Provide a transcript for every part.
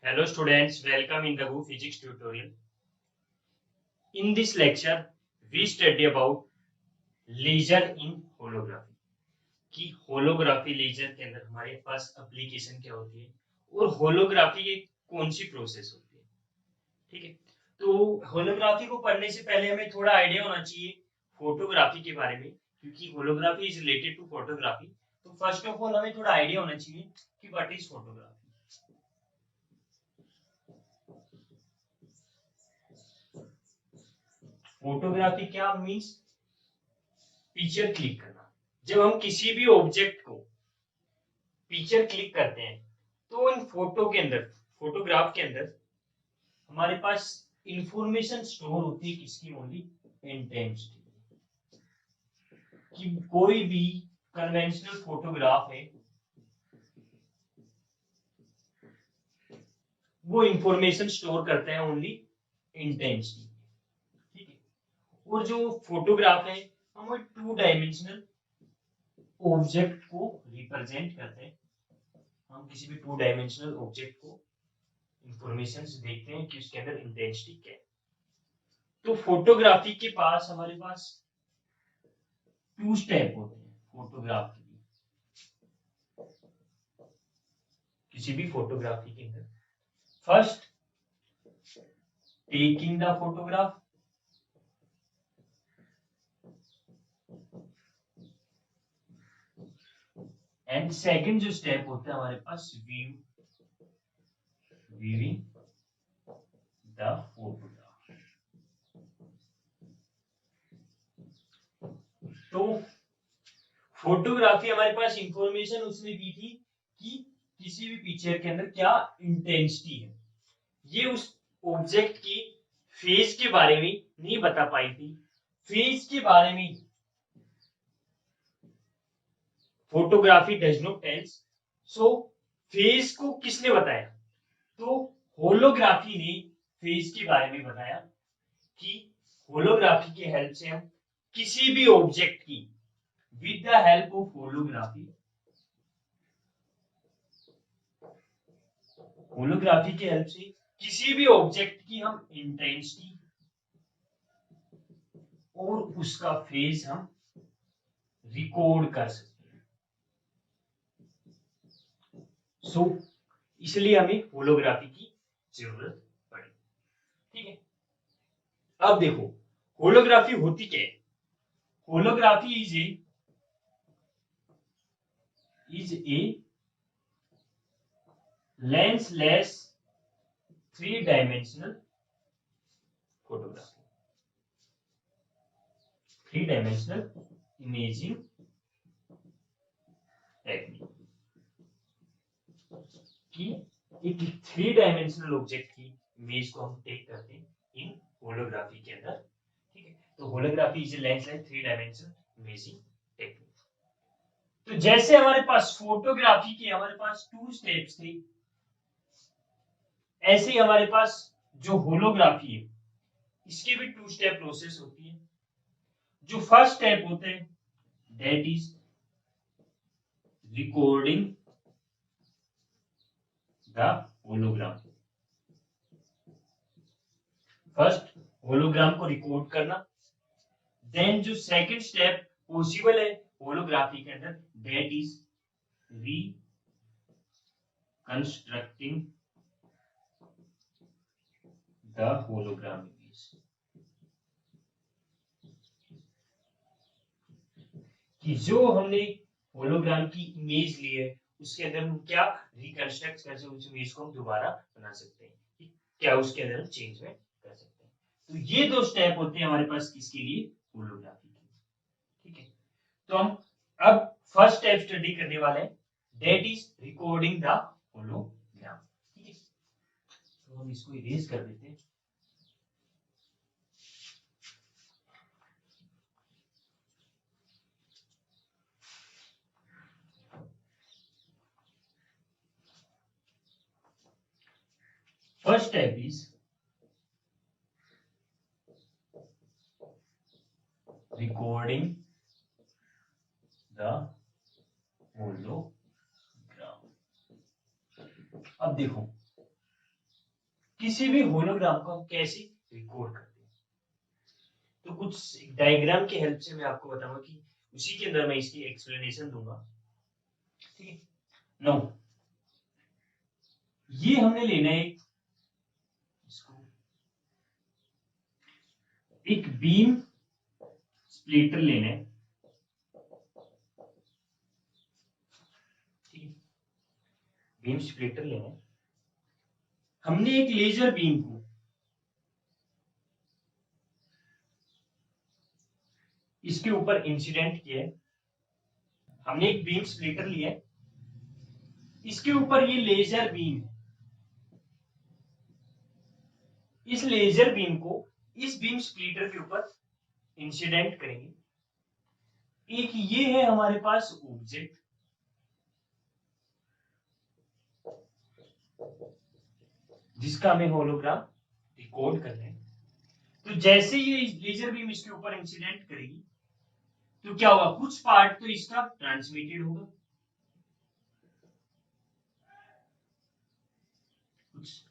Hello students, welcome in the Who Physics tutorial. In this lecture, we study about laser in holography कि holography laser के अंदर हमारे पास application क्या होती है और होलोग्राफी की कौन सी प्रोसेस होती है। ठीक है, तो होलोग्राफी को पढ़ने से पहले हमें थोड़ा आइडिया होना चाहिए फोटोग्राफी के बारे में, क्योंकि holography is related to photography. तो फर्स्ट ऑफ ऑल हमें थोड़ा आइडिया होना चाहिए कि व्हाट इज फोटोग्राफी। फोटोग्राफी क्या मीन्स पिक्चर क्लिक करना। जब हम किसी भी ऑब्जेक्ट को पिक्चर क्लिक करते हैं तो इन फोटो के अंदर, फोटोग्राफ के अंदर हमारे पास इंफॉर्मेशन स्टोर होती है किसकी, ओनली इंटेंसिटी कि कोई भी कन्वेंशनल फोटोग्राफ है वो इंफॉर्मेशन स्टोर करते हैं ओनली इंटेंसिटी। ठीक है, और जो फोटोग्राफ है हम टू डायमेंशनल ऑब्जेक्ट को रिप्रेजेंट करते हैं। हम किसी भी टू डायमेंशनल ऑब्जेक्ट को इंफॉर्मेशन देखते हैं कि उसके अंदर इंटेंसिटी क्या है। तो फोटोग्राफी के पास हमारे पास टू स्टेप होते हैं फोटोग्राफ के लिए, किसी भी फोटोग्राफी के अंदर। First, taking the photograph, and second जो स्टेप होता है हमारे पास viewing द फोटोग्राफ। तो फोटोग्राफी हमारे पास इंफॉर्मेशन उसने दी थी कि किसी भी पिक्चर के अंदर क्या इंटेंसिटी है। ये उस ऑब्जेक्ट की फेस के बारे में नहीं बता पाई थी। फेस के बारे में photography does not tells. So face को किसने बताया? तो होलोग्राफी ने फेस के बारे में बताया कि होलोग्राफी की हेल्प से हम किसी भी ऑब्जेक्ट की with the help of holography, holography की हेल्प से किसी भी ऑब्जेक्ट की हम इंटेंसिटी और उसका फेज हम रिकॉर्ड कर सकते हैं। सो इसलिए हमें होलोग्राफी की जरूरत पड़ी। ठीक है, अब देखो होलोग्राफी होती क्या है। Holography is a lensless three dimensional photography, three dimensional imaging technique कि एक थ्री डायमेंशनल ऑब्जेक्ट की इमेज को हम टेक करते हैं इन होलोग्राफी के अंदर। ठीक है, तो holography is a lensless three dimensional imaging technique. तो जैसे हमारे पास फोटोग्राफी के हमारे पास टू स्टेप्स थे, ऐसे ही हमारे पास जो होलोग्राफी है इसकी भी टू स्टेप प्रोसेस होती है। जो फर्स्ट स्टेप होते हैं that is recording the hologram. First hologram को रिकॉर्ड करना। देन जो सेकंड स्टेप पॉसिबल है होलोग्राफी के अंदर that is reconstructing the hologram image, कि जो हमने होलोग्राम की इमेज ली है उसके अंदर हम क्या रिकंस्ट्रक्ट कर सकते हैं, उस इमेज को हम दोबारा बना सकते हैं, क्या उसके अंदर हम चेंज में कर सकते हैं। तो ये दो स्टेप होते हैं हमारे पास किसके लिए, होलोग्राफी के। ठीक है, तो हम अब फर्स्ट स्टेप स्टडी करने वाले हैं that is recording the hologram. ठीक है, तो हम इसको इरेज कर देते हैं। First step is recording the hologram। अब देखो किसी भी होलोग्राम को हम कैसे रिकॉर्ड करते हैं, तो कुछ डायग्राम की हेल्प से मैं आपको बताऊंगा कि उसी के अंदर मैं इसकी एक्सप्लेनेशन दूंगा। ठीक है, नो ये हमने लेना है इसको एक बीम स्प्लिटर लेना है। ठीक है, बीम स्प्लिटर लेना है। हमने एक लेजर बीम को इसके ऊपर इंसिडेंट किया है। हमने एक बीम स्प्लिटर लिया है, इसके ऊपर ये लेजर बीम है। इस लेजर बीम को इस बीम स्प्लिटर के ऊपर इंसिडेंट करेंगे। एक ये है हमारे पास ऑब्जेक्ट, जिसका हमें होलोग्राम रिकॉर्ड करना है। तो जैसे ये लेजर बीम इसके ऊपर इंसिडेंट करेगी तो क्या होगा, कुछ पार्ट तो इसका ट्रांसमिटेड होगा, कुछ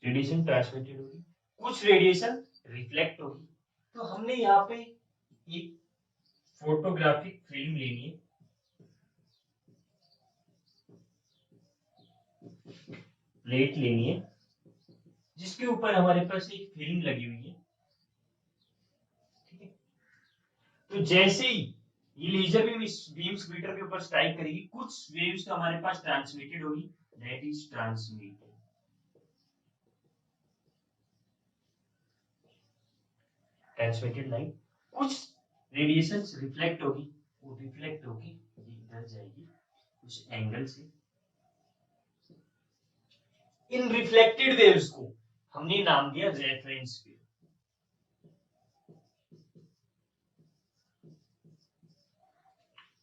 रेडिएशन ट्रांसमिटेड होगी, कुछ रेडिएशन रिफ्लेक्ट होगी। तो हमने यहाँ पे एक फोटोग्राफिक फिल्म लेनी है, प्लेट लेनी है, जिसके ऊपर हमारे पास एक फिल्म लगी हुई है। ठीक है, तो जैसे ही ये लेजर बीम इस बीम स्प्लिटर के ऊपर स्ट्राइक करेगी, कुछ वेव्स तो हमारे पास ट्रांसमिटेड होगी, that is transmitted. Transmitted light, कुछ रेडिएशन रिफ्लेक्ट होगी, वो रिफ्लेक्ट होगी इधर जाएगी कुछ एंगल से। इन रिफ्लेक्टेड वेव्स को हमने नाम दिया रेफरेंस वेव।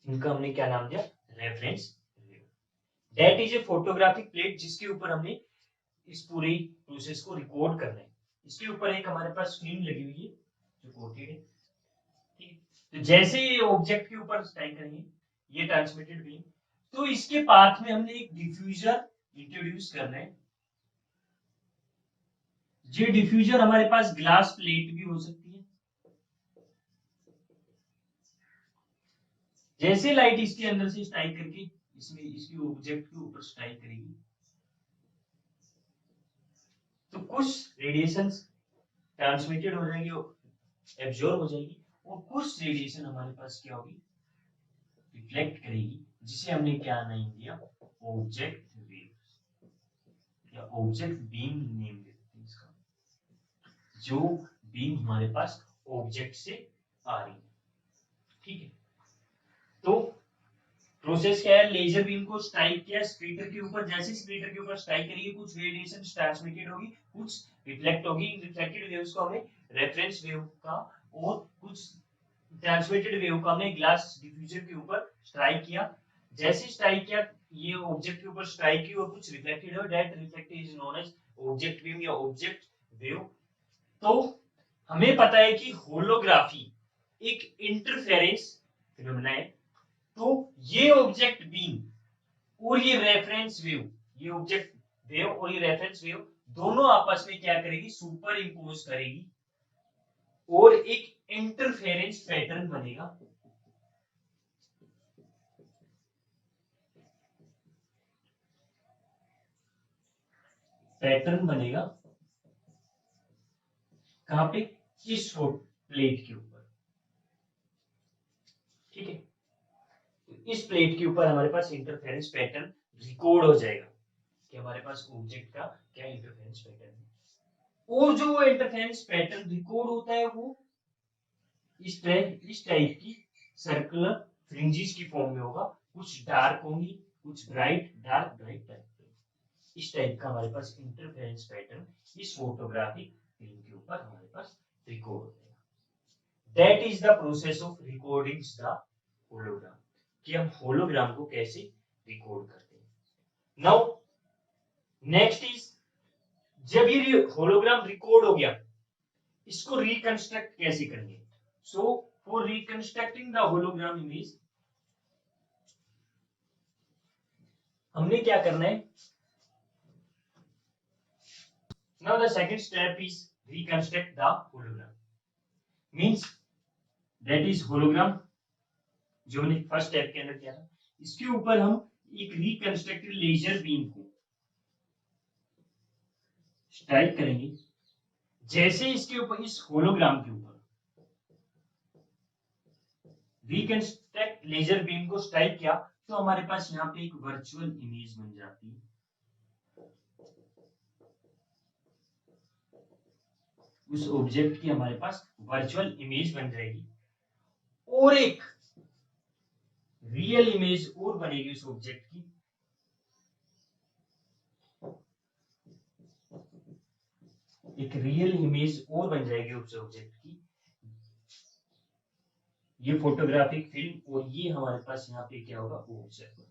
इनका हमने क्या नाम दिया, reference wave. That is a photographic plate, जिसके ऊपर हमने इस पूरी प्रोसेस को रिकॉर्ड करना है। इसके ऊपर एक हमारे पास फिल्म लगी हुई है जो कोटेड है। ठीक है, तो जैसे ये ऑब्जेक्ट के ऊपर स्ट्राइक करेंगे, ये ट्रांसमिटेड वेव, तो इसके पाथ में हमने एक डिफ्यूजर इंट्रोड्यूस करना है। ये डिफ्यूजर हमारे पास ग्लास प्लेट भी हो सकती है। जैसे लाइट इसके अंदर से स्ट्राइक करके इसमें इसकी ऑब्जेक्ट के ऊपर स्ट्राइक करेगी, तो कुछ रेडिएशन ट्रांसमिटेड हो जाएगी, एब्जॉर्ब हो जाएगी, और कुछ रेडिएशन हमारे पास क्या होगी, रिफ्लेक्ट करेगी, जिसे हमने क्या नाम दिया, ऑब्जेक्ट वेव या ऑब्जेक्ट बीम नेम देते हैं इसका, जो बीम हमारे पास ऑब्जेक्ट से आ रही है। ठीक है, तो प्रोसेस क्या है, लेजर बीम को स्ट्राइक किया स्प्लिटर के ऊपर, जैसे स्प्लिटर के ऊपर स्ट्राइक करेगी, कुछ रेडिएशन ट्रांसमिटेड होगी, कुछ रिफ्लेक्ट होगी। इन रिफ्लेक्टेड वेव्स को हमें रेफरेंस वेव का, और कुछ ट्रांसमिटेड वेव का हमने ग्लास डिफ्यूजर के ऊपर स्ट्राइक किया। जैसे स्ट्राइक किया, ये ऑब्जेक्ट के ऊपर स्ट्राइक की और कुछ रिफ्लेक्टेड हो, that reflected is known as object beam या ऑब्जेक्ट वेव। तो हमें पता है कि होलोग्राफी एक इंटरफेरेंस फिनोमेना है। तो ये ऑब्जेक्ट बीम और ये रेफरेंस वेव, ये ऑब्जेक्ट वेव और ये रेफरेंस वेव दोनों आपस में क्या करेगी, सुपर इंपोज करेगी, और एक इंटरफेरेंस पैटर्न बनेगा। पैटर्न बनेगा कहां पे, इस प्लेट के ऊपर। ठीक है, इस प्लेट के ऊपर हमारे पास इंटरफेरेंस पैटर्न रिकॉर्ड हो जाएगा कि हमारे पास ऑब्जेक्ट का क्या इंटरफेरेंस पैटर्न है। और जो वो इंटरफेरेंस पैटर्न रिकॉर्ड होता है, वो इस टाइप की सर्कुलर फ्रिंजेस की फॉर्म में होगा, कुछ डार्क होंगी, कुछ ब्राइट, डार्क ब्राइट टाइप। इस टाइप का हमारे पास इंटरफेरेंस पैटर्न इस फोटोग्राफिक फिल्म के ऊपर हमारे पास रिकॉर्ड हो जाएगा। That is the process of recording the hologram, कि हम होलोग्राम को कैसे रिकॉर्ड करते हैं। नाउ नेक्स्ट इज, जब ये होलोग्राम रिकॉर्ड हो गया, इसको रिकंस्ट्रक्ट कैसे करेंगे। So for reconstructing the hologram image, हमने क्या करना है, now the second step is reconstruct the hologram, means that is hologram जो हमने फर्स्ट स्टेप के अंदर किया था, इसके ऊपर हम एक रिकंस्ट्रक्टेड लेजर बीम को स्ट्राइक करेंगे। जैसे इसके ऊपर, इस होलोग्राम के ऊपर रिकंस्ट्रक्ट लेजर बीम को स्ट्राइक किया तो हमारे पास यहाँ पे एक वर्चुअल इमेज बन जाती है। उस ऑब्जेक्ट की हमारे पास वर्चुअल इमेज बन जाएगी और एक रियल इमेज और बनेगी उस ऑब्जेक्ट की। एक रियल इमेज और बन जाएगी उस ऑब्जेक्ट की। ये फोटोग्राफिक फिल्म और ये हमारे पास यहाँ पे क्या होगा, ऑब्जेक्ट।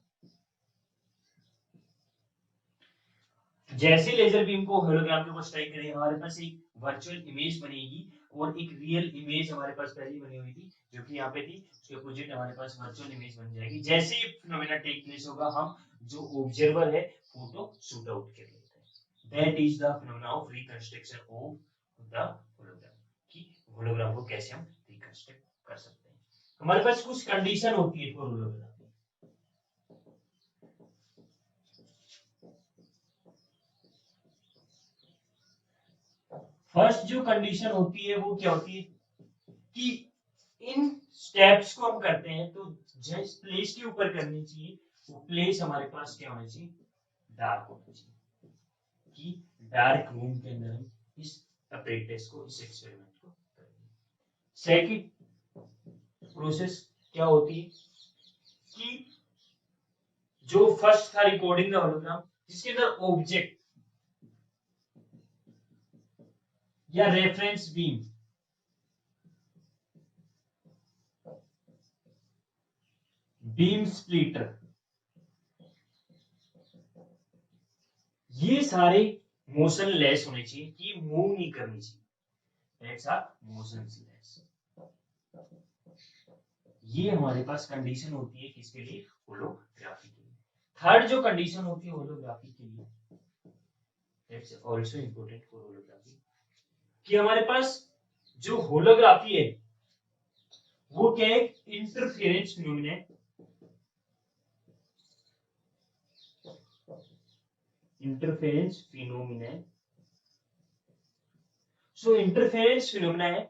जैसे लेजर बीम को होलोग्राम के ऊपर स्ट्राइक करें, हमारे पास एक वर्चुअल इमेज बनेगी और एक रियल इमेज हमारे पास पहले बनी हुई थी जो कि यहाँ पे थी, उसके अपोजिट हमारे पास वर्चुअल इमेज बन जाएगी। जैसे ये फिनोमेना टेक प्लेस होगा, हम जो ऑब्जर्वर है फोटो शूट आउट कर लेते हैं। That is the phenomena of reconstruction of the hologram, कि होलोग्राम को कैसे हम रिकंस्ट्रक्ट कर सकते हैं। हमारे पास कुछ कंडीशन होती है फॉर होलोग्राम। फर्स्ट जो कंडीशन होती है वो क्या होती है कि इन स्टेप्स को हम करते हैं तो जिस प्लेस के ऊपर करनी चाहिए वो प्लेस हमारे पास क्या होना चाहिए, डार्क होना चाहिए, कि डार्क रूम के अंदर हम इस apparatus को, इस एक्सपेरिमेंट को करेंगे। सेकंड प्रोसेस क्या होती है कि जो फर्स्ट था रिकॉर्डिंग द होलोग्राम, जिसके अंदर ऑब्जेक्ट या रेफरेंस बीम बीम स्प्लिटर, ये सारे मोशन लेस होने चाहिए, कि मूव नहीं करनी चाहिए। That's R motion less. ये हमारे पास कंडीशन होती है किसके लिए, होलोग्राफी के लिए। थर्ड जो कंडीशन होती है होलोग्राफी के लिए, that's also important for holography, कि हमारे पास जो होलोग्राफी है वो क्या है, इंटरफेरेंस फिनोमेना है। इंटरफेरेंस फिनोमेना है। सो इंटरफेरेंस फिनोमेना है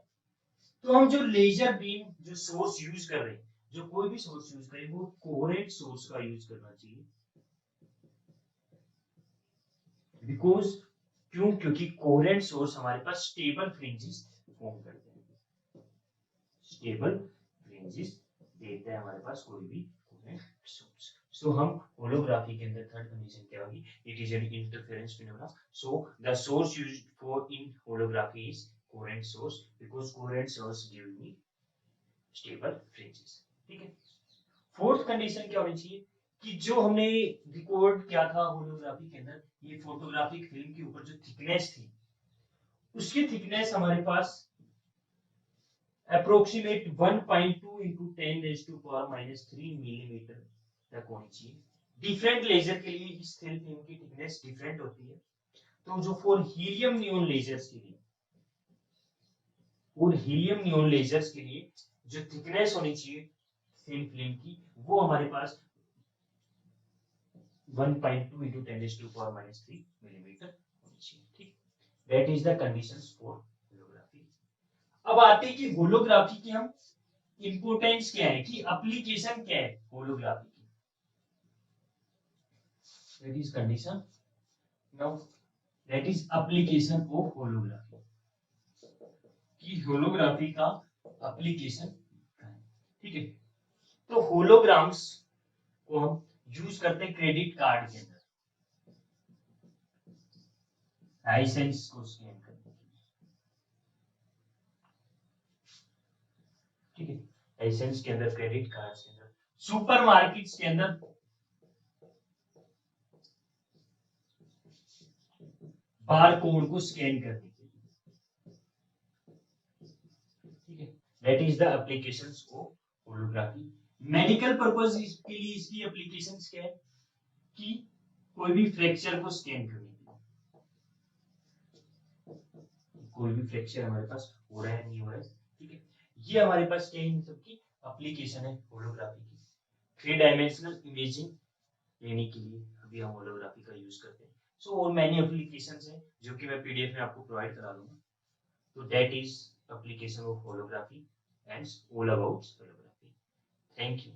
तो हम जो लेजर बीम जो सोर्स यूज कर रहे हैं, जो कोई भी सोर्स यूज करें, वो कोहेरेंट सोर्स का यूज करना चाहिए। बिकॉज क्योंकि कोहेरेंट सोर्स हमारे पास स्टेबल फ्रिंजेस फॉर्म करते हैं, स्टेबल फ्रिंजेस देता है हमारे पास कोई भी कोहेरेंट सोर्स। सो हम होलोग्राफी के अंदर थर्ड कंडीशन क्या होगी, it is an interference phenomena. So the source used for in holography is coherent source, because coherent source give me stable fringes. ठीक है। फोर्थ कंडीशन क्या होनी चाहिए कि जो हमने रिकॉर्ड किया था होलोग्राफी के अंदर, ये फोटोग्राफिक फिल्म के ऊपर जो थिकनेस थी, उसकी थिकनेस हमारे पास अप्रोक्सीमेट 1.2 into 10⁻³ मिलीमीटर तक होनी चाहिए। डिफरेंट लेजर के लिए इस थिन फिल्म की थिकनेस डिफरेंट होती है। तो जो फॉर हीलियम नियॉन लेजर्स के लिए, और हीलियम नियॉन लेजर्स के लिए जो थिकनेस होनी चाहिए थिन फिल्म की, वो हमारे पास 1.2 into 10⁻³ मिलीमीटर होनी चाहिए। ठीक, that is the conditions for holography. अब आते हैं कि होलोग्राफी की हम इंपोर्टेंस क्या है, कि एप्लीकेशन क्या है होलोग्राफी की। That is condition. Now that is application of holography, कि होलोग्राफी का एप्लीकेशन। ठीक है। तो होलोग्राम्स को हम यूज करते हैं क्रेडिट कार्ड के अंदर, लाइसेंस को स्कैन करने के लिए। ठीक है। लाइसेंस के अंदर, क्रेडिट कार्ड के अंदर, सुपरमार्केट्स के अंदर, बारकोड को स्कैन करने के लिए। ठीक है। That is the applications of holography. Medical purpose के लिए इसकी एप्लीकेशंस क्या है, कि कोई भी फ्रैक्चर को स्कैन करने के लिए, कोई भी फ्रैक्चर हमारे पास हो रहा है नहीं हो रहा है, ठीक है। ये हमारे पास क्या इन सबकी एप्लीकेशन है होलोग्राफी की। 3 डायमेंशनल इमेजिंग लेने के लिए अभी हम होलोग्राफी का यूज करते हैं। सो और मैनी एप्लीकेशंस हैं जो कि मैं पीडीएफ में आपको प्रोवाइड करा दूंगा। तो that is application of holography and all about holography. Thank you.